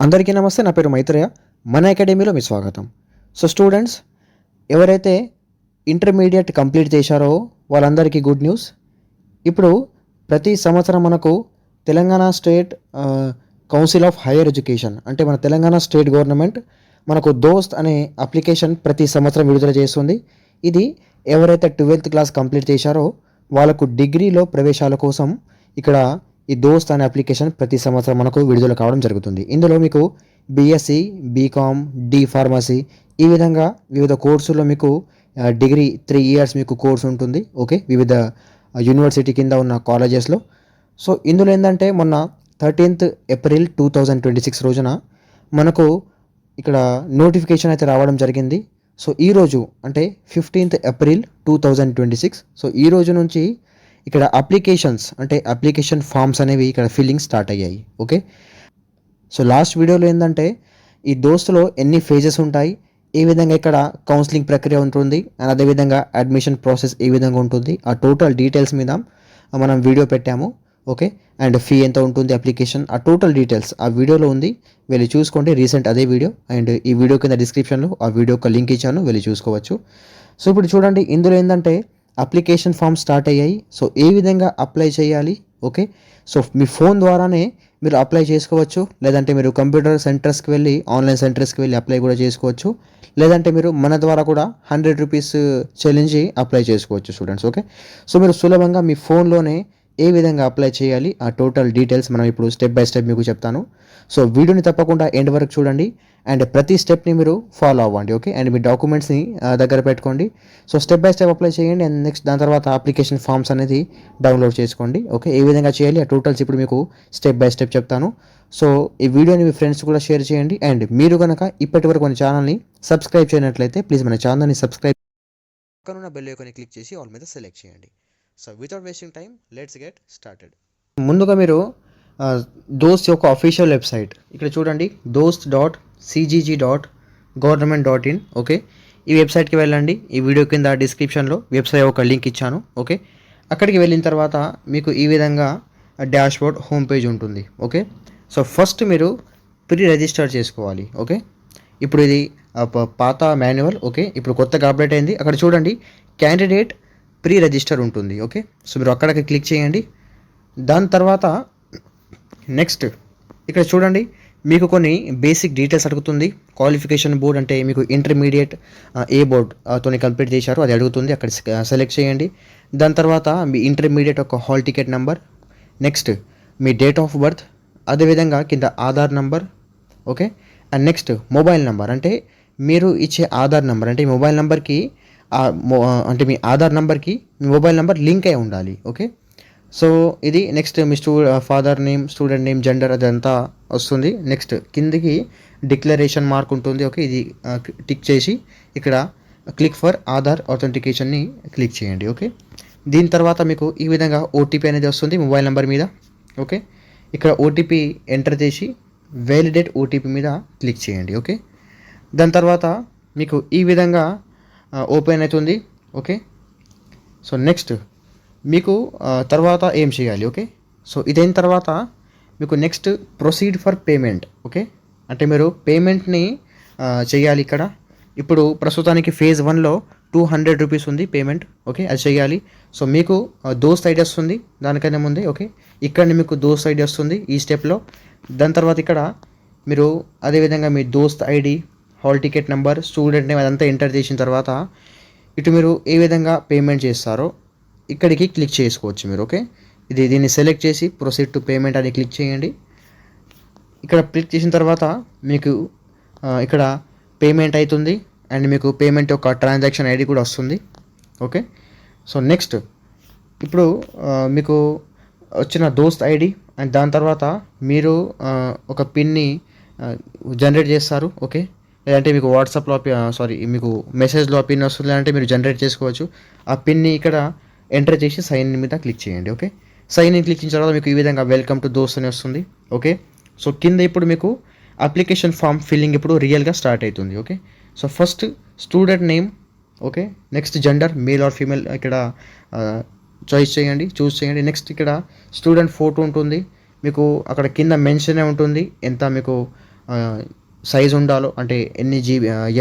అందరికీ నమస్తే. నా పేరు మైత్రేయ. మన అకాడమీలో మీ స్వాగతం. సో స్టూడెంట్స్, ఎవరైతే ఇంటర్మీడియట్ కంప్లీట్ చేశారో వాళ్ళందరికీ గుడ్ న్యూస్. ఇప్పుడు ప్రతి సంవత్సరం మనకు Telangana state council of higher education, అంటే మన తెలంగాణ స్టేట్ గవర్నమెంట్ మనకు దోస్త్ అనే అప్లికేషన్ ప్రతి సంవత్సరం విడుదల చేస్తుంది. ఇది ఎవరైతే 12th క్లాస్ కంప్లీట్ చేశారో వాళ్ళకు డిగ్రీలో ప్రవేశాల కోసం ఇక్కడ ఈ దోస్త్ అనే అప్లికేషన్ ప్రతి సంవత్సరం మనకు విడుదల కావడం జరుగుతుంది. ఇందులో మీకు బీఎస్సీ, బీకామ్, డి ఫార్మసీ ఈ విధంగా వివిధ కోర్సుల్లో మీకు డిగ్రీ 3 years మీకు కోర్స్ ఉంటుంది. ఓకే, వివిధ యూనివర్సిటీ కింద ఉన్న కాలేజెస్లో. సో ఇందులో ఏంటంటే మొన్న 13th April 2026 రోజున మనకు ఇక్కడ నోటిఫికేషన్ అయితే రావడం జరిగింది. సో ఈరోజు అంటే 15th April 2026, సో ఈ రోజు నుంచి ఇక్కడ అప్లికేషన్స్ అంటే అప్లికేషన్ ఫామ్స్ అనేవి ఇక్కడ ఫిల్లింగ్ స్టార్ట్ అయ్యాయి. ఓకే, సో లాస్ట్ వీడియోలో ఏంటంటే ఈ దోస్తులో ఎన్ని ఫేజెస్ ఉంటాయి, ఏ విధంగా ఇక్కడ కౌన్సిలింగ్ ప్రక్రియ ఉంటుంది, అండ్ అదేవిధంగా అడ్మిషన్ ప్రాసెస్ ఏ విధంగా ఉంటుంది, ఆ టోటల్ డీటెయిల్స్ మీద మనం వీడియో పెట్టాము. ఓకే, అండ్ ఫీ ఎంత ఉంటుంది, అప్లికేషన్, ఆ టోటల్ డీటెయిల్స్ ఆ వీడియోలో ఉంది, వెళ్ళి చూసుకోండి. రీసెంట్ అదే వీడియో, అండ్ ఈ వీడియో కింద డిస్క్రిప్షన్లో ఆ వీడియో ఒక లింక్ ఇచ్చాను, వెళ్ళి చూసుకోవచ్చు. సో ఇప్పుడు చూడండి, ఇందులో ఏంటంటే అప్లికేషన్ ఫామ్ స్టార్ట్ అయ్యాయి. సో ఏ విధంగా అప్లై చేయాలి, ఓకే, సో మీ ఫోన్ ద్వారానే మీరు అప్లై చేసుకోవచ్చు, లేదంటే మీరు కంప్యూటర్ సెంటర్స్కి వెళ్ళి, ఆన్లైన్ సెంటర్స్కి వెళ్ళి అప్లై కూడా చేసుకోవచ్చు, లేదంటే మీరు మన ద్వారా కూడా 100 రూపీస్ చెల్లించి అప్లై చేసుకోవచ్చు స్టూడెంట్స్. ఓకే, సో మీరు సులభంగా మీ ఫోన్లోనే ఏ విధంగా అప్లై చేయాలి, ఆ టోటల్ డీటెయిల్స్ మనం ఇప్పుడు స్టెప్ బై స్టెప్ మీకు చెప్తాను. సో వీడియోని తప్పకుండా ఎండ్ వరకు చూడండి, అండ్ ప్రతి స్టెప్ని మీరు ఫాలో అవ్వండి. ఓకే, అండ్ మీ డాక్యుమెంట్స్ని దగ్గర పెట్టుకోండి. So step by step apply చేయండి, అండ్ నెక్స్ట్ దాని తర్వాత అప్లికేషన్ ఫామ్స్ అనేది డౌన్లోడ్ చేసుకోండి. ఓకే, ఏ విధంగా చేయాలి, ఆ టోటల్స్ ఇప్పుడు మీకు స్టెప్ బై స్టెప్ చెప్తాను. సో ఈ వీడియోని మీ ఫ్రెండ్స్ కూడా షేర్ చేయండి, అండ్ మీరు కనుక ఇప్పటి వరకు మన ఛానల్ని సబ్స్క్రైబ్ చేయనట్లయితే ప్లీజ్ మన ఛానల్ని సబ్స్క్రైబ్, పక్కనున్న బెల్ ఐకాన్ని క్లిక్ చేసి ఆల్ మీద సెలెక్ట్ చేయండి. So without wasting time let's get started. ముందుగా మీరు దోస్త్ యొక్క అఫీషియల్ వెబ్సైట్ ఇక్కడ చూడండి, dost.cgg.government.in. ఓకే, ఈ వెబ్సైట్కి వెళ్ళండి. ఈ వీడియో కింద డిస్క్రిప్షన్లో వెబ్సైట్ ఒక లింక్ ఇచ్చాను. ఓకే, అక్కడికి వెళ్ళిన తర్వాత మీకు ఈ విధంగా డాష్బోర్డ్ హోమ్ పేజ్ ఉంటుంది. ఓకే, సో ఫస్ట్ మీరు ప్రీ రిజిస్టర్ చేసుకోవాలి. ఓకే, ఇప్పుడు ఇది పాత మాన్యువల్. ఓకే, ఇప్పుడు కొత్తగా అప్డేట్ అయింది. అక్కడ చూడండి క్యాండిడేట్ ప్రీ రిజిస్టర్ ఉంటుంది. ఓకే, సో మీరు అక్కడికి క్లిక్ చేయండి. దాని తర్వాత నెక్స్ట్ ఇక్కడ చూడండి, మీకు కొన్ని బేసిక్ డీటెయిల్స్ అడుగుతుంది. క్వాలిఫికేషన్ బోర్డ్ అంటే మీకు ఇంటర్మీడియట్ ఏ బోర్డ్ తోని కంప్లీట్ చేశారో అది అడుగుతుంది, అక్కడ సెలెక్ట్ చేయండి. దాని తర్వాత మీ ఇంటర్మీడియట్ ఒక హాల్ టికెట్ నెంబర్, నెక్స్ట్ మీ డేట్ ఆఫ్ బర్త్, అదేవిధంగా కింద Aadhaar number. Okay, and next mobile number, అంటే మీరు ఇచ్చే ఆధార్ నెంబర్, అంటే ఈ మొబైల్ నెంబర్కి అంటే మీ ఆధార్ నెంబర్కి మీ మొబైల్ నెంబర్ లింక్ అయి ఉండాలి. ఓకే, సో ఇది నెక్స్ట్ మీ father name, student name, gender అదంతా వస్తుంది. నెక్స్ట్ కిందికి డిక్లరేషన్ మార్క్ ఉంటుంది. ఓకే, ఇది టిక్ చేసి ఇక్కడ క్లిక్ ఫర్ ఆధార్ ఆథెంటికేషన్ని క్లిక్ చేయండి. ఓకే, దీని తర్వాత మీకు ఈ విధంగా ఓటీపీ అనేది వస్తుంది మొబైల్ నెంబర్ మీద. ఓకే, ఇక్కడ ఓటీపీ ఎంటర్ చేసి వ్యాలిడేట్ ఓటీపీ మీద క్లిక్ చేయండి. ఓకే, దాని తర్వాత మీకు ఈ విధంగా ఓపెన్ అవుతుంది. ఓకే, సో నెక్స్ట్ మీకు తర్వాత ఏం చేయాలి. ఓకే, సో ఇదైన తర్వాత మీకు next proceed for payment. Okay, అంటే మీరు పేమెంట్ని చేయాలి ఇక్కడ. ఇప్పుడు ప్రస్తుతానికి ఫేజ్ 1లో 200 రూపీస్ ఉంది పేమెంట్. ఓకే, అది చేయాలి. సో మీకు దోస్త్ ఐడి వస్తుంది దానికన్నా ముందే. ఓకే, ఇక్కడ మీకు దోస్త్ ఐడి వస్తుంది ఈ స్టెప్లో. దాని తర్వాత ఇక్కడ మీరు అదేవిధంగా మీ దోస్త్ ID, hall ticket number, student name అదంతా ఎంటర్ చేసిన తర్వాత ఇటు మీరు ఏ విధంగా పేమెంట్ చేస్తారో ఇక్కడికి క్లిక్ చేసుకోవచ్చు మీరు. ఓకే, దీన్ని సెలెక్ట్ చేసి ప్రొసీడ్ టు పేమెంట్ అని క్లిక్ చేయండి. ఇక్కడ క్లిక్ చేసిన తర్వాత మీకు ఇక్కడ పేమెంట్ అవుతుంది, అండ్ మీకు పేమెంట్ యొక్క ట్రాన్సాక్షన్ ఐడి కూడా వస్తుంది. ఓకే, సో నెక్స్ట్ ఇప్పుడు మీకు వచ్చిన దోస్త్ ఐడి, అండ్ దాని తర్వాత మీరు ఒక పిన్ని జనరేట్ చేస్తారు. ఓకే, లేదంటే మీకు వాట్సాప్లో మీకు మెసేజ్లో పిన్ వస్తుంది, లేదంటే మీరు జనరేట్ చేసుకోవచ్చు. ఆ పిన్ని ఇక్కడ ఎంటర్ చేసి సైన్ ఇన్ మీద క్లిక్ చేయండి. ఓకే, సైన్ ఇన్ క్లిక్ చేసిన తర్వాత మీకు ఈ విధంగా వెల్కమ్ టు దోస్త్ అని వస్తుంది. ఓకే, సో కింద ఇప్పుడు మీకు అప్లికేషన్ ఫామ్ ఫిల్లింగ్ ఇప్పుడు రియల్గా స్టార్ట్ అవుతుంది. Okay, so first student name. Okay, next gender male or female ఇక్కడ చూస్ చేయండి. నెక్స్ట్ ఇక్కడ స్టూడెంట్ ఫోటో ఉంటుంది, మీకు అక్కడ కింద మెన్షన్ ఉంటుంది ఎంత మీకు సైజ్ ఉండాలో, అంటే ఎన్ని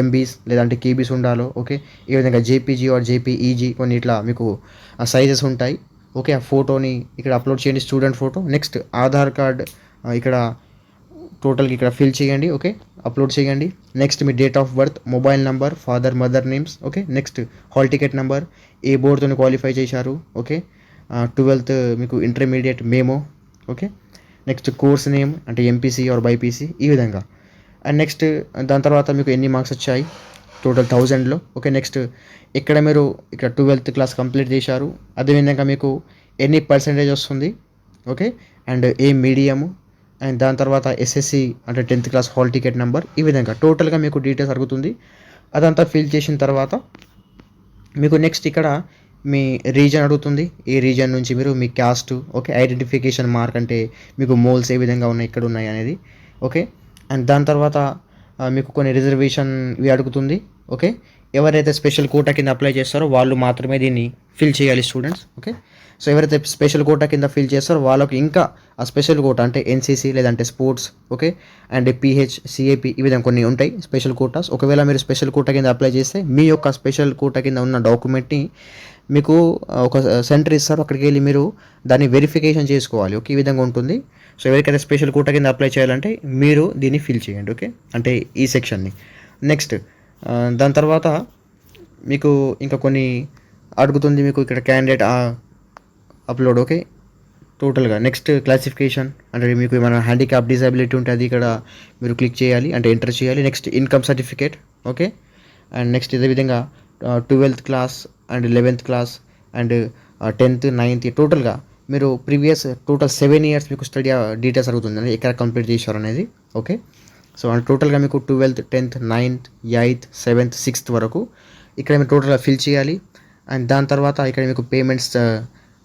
ఎంబీస్ లేదంటే కేబీస్ ఉండాలో. ఓకే, ఈ విధంగా జేపీజీ ఆర్ జేపీఈజీ కొన్ని ఇట్లా మీకు సైజెస్ ఉంటాయి. ఓకే, ఆ ఫోటోని ఇక్కడ అప్లోడ్ చేయండి, student photo. Next Aadhaar card ఇక్కడ టోటల్గా ఇక్కడ ఫిల్ చేయండి. ఓకే, అప్లోడ్ చేయండి. నెక్స్ట్ మీ date of birth, mobile number, father mother names. Okay, next hall ticket number, ఏ బోర్డుతో క్వాలిఫై చేశారు. ఓకే, 12th మీకు intermediate memo. Okay, next course name అంటే ఎంపీసీ ఆర్ బైపీసీ, ఈ విధంగా. అండ్ నెక్స్ట్ దాని తర్వాత మీకు ఎన్ని మార్క్స్ వచ్చాయి టోటల్ 1000లో. ఓకే, నెక్స్ట్ ఇక్కడ మీరు ఇక్కడ 12th క్లాస్ కంప్లీట్ చేశారు, అదేవిధంగా మీకు ఎన్ని పర్సెంటేజ్ వస్తుంది. Okay, and A medium, and దాని తర్వాత ఎస్ఎస్సి అంటే 10th class hall ticket number, ఈ విధంగా టోటల్గా మీకు డీటెయిల్స్ అడుగుతుంది. అదంతా ఫిల్ చేసిన తర్వాత మీకు నెక్స్ట్ ఇక్కడ మీ రీజన్ అడుగుతుంది, ఏ రీజన్ నుంచి మీరు మీ క్యాస్ట్. ఓకే, ఐడెంటిఫికేషన్ మార్క్ అంటే మీకు మోల్స్ ఏ విధంగా ఉన్నాయి, ఇక్కడ ఉన్నాయి అనేది. ఓకే, అండ్ దాని తర్వాత మీకు కొన్ని రిజర్వేషన్ ఇవి అడుగుతుంది. ఓకే, ఎవరైతే స్పెషల్ కోటా కింద అప్లై చేస్తారో వాళ్ళు మాత్రమే దీన్ని ఫిల్ చేయాలి స్టూడెంట్స్. ఓకే, సో ఎవరైతే స్పెషల్ కోటా కింద ఫిల్ చేస్తారో వాళ్ళకి ఇంకా ఆ స్పెషల్ కోటా అంటే ఎన్సీసీ లేదంటే sports. Okay, and pH CAP ఈ విధంగా కొన్ని ఉంటాయి స్పెషల్ కోటాస్. ఒకవేళ మీరు స్పెషల్ కోటా కింద అప్లై చేస్తే మీ యొక్క స్పెషల్ కోటా కింద ఉన్న డాక్యుమెంట్ని మీకు ఒక సెంటర్ ఇస్తారు, అక్కడికి వెళ్ళి మీరు దాన్ని వెరిఫికేషన్ చేసుకోవాలి. ఓకే, ఈ విధంగా ఉంటుంది. సో ఎవరికైతే స్పెషల్ కోటా కింద అప్లై చేయాలంటే మీరు దీన్ని ఫిల్ చేయండి. ఓకే, అంటే ఈ సెక్షన్ని. నెక్స్ట్ దాని తర్వాత మీకు ఇంకా కొన్ని అడుగుతుంది, మీకు ఇక్కడ క్యాండిడేట్ అప్లోడ్. ఓకే, టోటల్గా నెక్స్ట్ క్లాసిఫికేషన్ అంటే మీకు ఏమైనా హ్యాండిక్యాప్ డిజబిలిటీ ఉంటే అది ఇక్కడ మీరు క్లిక్ చేయాలి, అంటే ఎంటర్ చేయాలి. Next income certificate. Okay, and next ఇదే విధంగా 12th class and 11th class and 10th 9th టోటల్గా మీరు ప్రీవియస్ టోటల్ 7 years మీకు స్టడీ డీటెయిల్స్ అడుగుతుంది, ఎక్కడ కంప్లీట్ చేశారు అనేది. ఓకే, సో టోటల్గా మీకు 12th 10th 9th 8th 7th 6th వరకు ఇక్కడ మీరు టోటల్గా ఫిల్ చేయాలి. అండ్ దాని తర్వాత ఇక్కడ మీకు పేమెంట్స్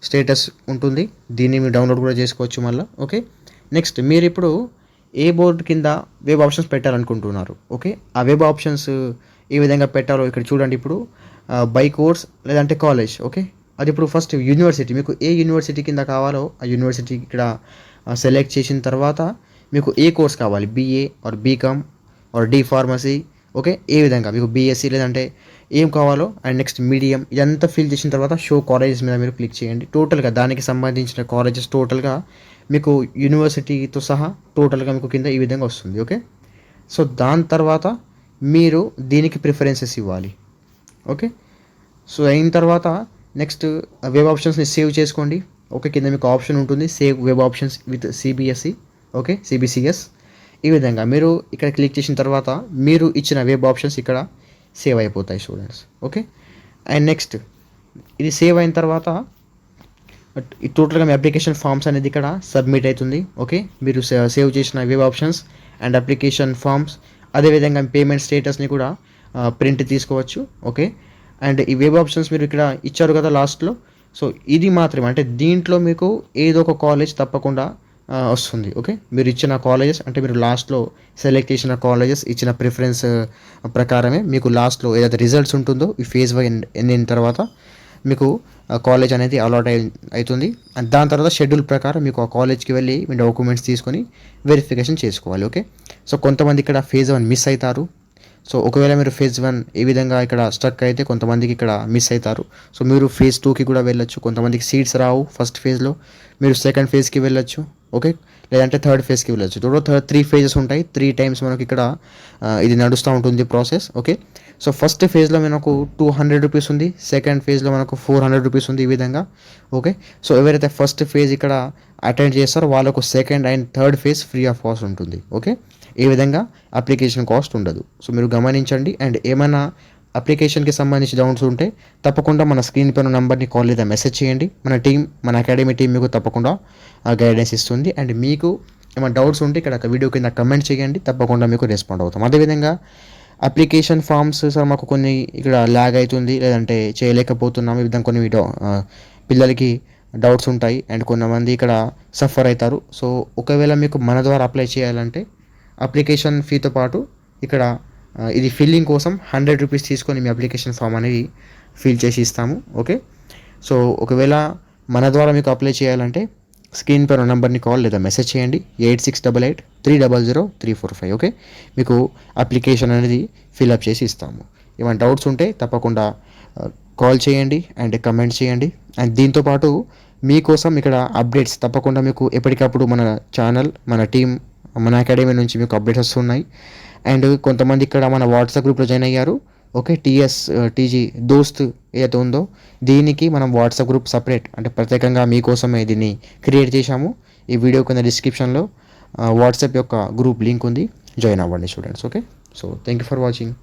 స్టేటస్ ఉంటుంది, దీన్ని మీరు డౌన్లోడ్ కూడా చేసుకోవచ్చు మళ్ళీ. ఓకే, నెక్స్ట్ మీరు ఇప్పుడు ఏ బోర్డు కింద వెబ్ ఆప్షన్స్ పెట్టాలనుకుంటున్నారు. ఓకే, ఆ వెబ్ ఆప్షన్స్ ఏ విధంగా పెట్టాలో ఇక్కడ చూడండి. ఇప్పుడు బై కోర్స్ లేదంటే కాలేజ్. ఓకే, అది ఇప్పుడు ఫస్ట్ యూనివర్సిటీ, మీకు ఏ యూనివర్సిటీ కింద కావాలో ఆ యూనివర్సిటీ ఇక్కడ సెలెక్ట్ చేసిన తర్వాత మీకు ఏ కోర్స్ కావాలి, BA or BCom or D pharmacy. Okay, ఏ విధంగా మీకు బీఎస్సీ లేదంటే ఏం కావాలో. అండ్ నెక్స్ట్ మీడియం ఇదంతా ఫిల్ చేసిన తర్వాత షో కాలేజెస్ మీద మీరు క్లిక్ చేయండి. టోటల్గా దానికి సంబంధించిన కాలేజెస్ టోటల్గా మీకు యూనివర్సిటీతో సహా టోటల్గా మీకు కింద ఈ విధంగా వస్తుంది. ఓకే, సో దాని తర్వాత మీరు దీనికి ప్రిఫరెన్సెస్ ఇవ్వాలి. ఓకే, సో అయిన తర్వాత నెక్స్ట్ వెబ్ ఆప్షన్స్ని సేవ్ చేసుకోండి. ఓకే, కింద మీకు ఆప్షన్ ఉంటుంది save web options with CBSE. Okay, CBCS. ఈ విధంగా మీరు ఇక్కడ క్లిక్ చేసిన తర్వాత మీరు ఇచ్చిన వెబ్ ఆప్షన్స్ ఇక్కడ సేవ్ అయిపోతాయి స్టూడెంట్స్. ఓకే, అండ్ నెక్స్ట్ ఇది సేవ్ అయిన తర్వాత టోటల్గా మీ అప్లికేషన్ ఫామ్స్ అనేది ఇక్కడ సబ్మిట్ అవుతుంది. ఓకే, మీరు సేవ్ చేసిన web options and application forms, అదేవిధంగా పేమెంట్ స్టేటస్ని కూడా ప్రింట్ తీసుకోవచ్చు. ఓకే, అండ్ ఈ వెబ్ ఆప్షన్స్ మీరు ఇక్కడ ఇచ్చారు కదా లాస్ట్లో, సో ఇది మాత్రమే, అంటే దీంట్లో మీకు ఏదో ఒక కాలేజ్ తప్పకుండా వస్తుంది. ఓకే, మీరు ఇచ్చిన కాలేజెస్ అంటే మీరు లాస్ట్లో సెలెక్ట్ చేసిన కాలేజెస్ ఇచ్చిన ప్రిఫరెన్స్ ప్రకారమే మీకు లాస్ట్లో ఏదైతే రిజల్ట్స్ ఉంటుందో ఈ ఫేజ్ 1 అయిన తర్వాత మీకు కాలేజ్ అనేది అలాట్ అవుతుంది. అండ్ దాని తర్వాత షెడ్యూల్ ప్రకారం మీకు ఆ కాలేజ్కి వెళ్ళి మీ డాక్యుమెంట్స్ తీసుకొని వెరిఫికేషన్ చేసుకోవాలి. ఓకే, సో కొంతమంది ఇక్కడ ఫేజ్ 1 మిస్ అవుతారు. సో ఒకవేళ మీరు ఫేజ్ 1 ఏ విధంగా ఇక్కడ స్టక్ అయితే కొంతమందికి ఇక్కడ మిస్ అవుతారు. సో మీరు ఫేజ్ 2కి కూడా వెళ్ళొచ్చు. కొంతమందికి సీట్స్ రావు ఫస్ట్ ఫేజ్లో, మీరు సెకండ్ ఫేజ్కి వెళ్ళొచ్చు. ఓకే, లేదంటే థర్డ్ ఫేజ్కి వెళ్ళొచ్చు. టోటల్ 3 phases ఉంటాయి. 3 times మనకి ఇక్కడ ఇది నడుస్తూ ఉంటుంది ప్రాసెస్. ఓకే, సో ఫస్ట్ ఫేజ్లో మనకు 200 రూపీస్ ఉంది, సెకండ్ ఫేజ్లో మనకు 400 రూపీస్ ఉంది, ఈ విధంగా. ఓకే, సో ఎవరైతే ఫస్ట్ ఫేజ్ ఇక్కడ అటెండ్ చేస్తారో వాళ్ళకు second and third phase free of cost ఉంటుంది. ఓకే, ఏ విధంగా అప్లికేషన్ కాస్ట్ ఉండదు. సో మీరు గమనించండి. అండ్ ఏమైనా అప్లికేషన్కి సంబంధించి డౌట్స్ ఉంటే తప్పకుండా మన స్క్రీన్ పైన నెంబర్ని కాల్ లేదా మెసేజ్ చేయండి. మన మన అకాడమీ టీం మీకు తప్పకుండా గైడెన్స్ ఇస్తుంది. అండ్ మీకు ఏమైనా డౌట్స్ ఉంటే ఇక్కడ వీడియో కింద కమెంట్ చేయండి, తప్పకుండా మీకు రెస్పాండ్ అవుతాం. అదేవిధంగా అప్లికేషన్ ఫామ్స్ సార్ మాకు కొన్ని ఇక్కడ ల్యాగ్ అవుతుంది లేదంటే చేయలేకపోతున్నాం, ఈ విధంగా కొన్ని పిల్లలకి డౌట్స్ ఉంటాయి అండ్ కొంతమంది ఇక్కడ సఫర్ అవుతారు. సో ఒకవేళ మీకు మన ద్వారా అప్లై చేయాలంటే అప్లికేషన్ ఫీతో పాటు ఇక్కడ ఇది ఫిల్లింగ్ కోసం 100 రూపీస్ తీసుకొని మీ అప్లికేషన్ ఫామ్ అనేది ఫిల్ చేసి ఇస్తాము. ఓకే, సో ఒకవేళ మన ద్వారా మీకు అప్లై చేయాలంటే స్క్రీన్ పైన నంబర్ని కాల్ లేదా మెసేజ్ చేయండి 8688 300 345. ఓకే, మీకు అప్లికేషన్ అనేది ఫిల్అప్ చేసి ఇస్తాము. ఏమైనా డౌట్స్ ఉంటే తప్పకుండా కాల్ చేయండి అండ్ కమెంట్ చేయండి. అండ్ దీంతోపాటు మీకోసం ఇక్కడ అప్డేట్స్ తప్పకుండా మీకు ఎప్పటికప్పుడు మన ఛానల్, మన టీం, మన అకాడమీ నుంచి మీకు అప్డేట్స్ వస్తున్నాయి. అండ్ కొంతమంది ఇక్కడ మన వాట్సాప్ గ్రూప్లో జాయిన్ అయ్యారు. ఓకే, టీజీ దోస్త్ ఏదైతే ఉందో దీనికి మనం వాట్సాప్ గ్రూప్ సపరేట్ అంటే ప్రత్యేకంగా మీకోసమే దీన్ని క్రియేట్ చేశాము. ఈ వీడియో కింద డిస్క్రిప్షన్లో వాట్సాప్ యొక్క గ్రూప్ లింక్ ఉంది, జాయిన్ అవ్వండి students. Okay, so thank you for watching.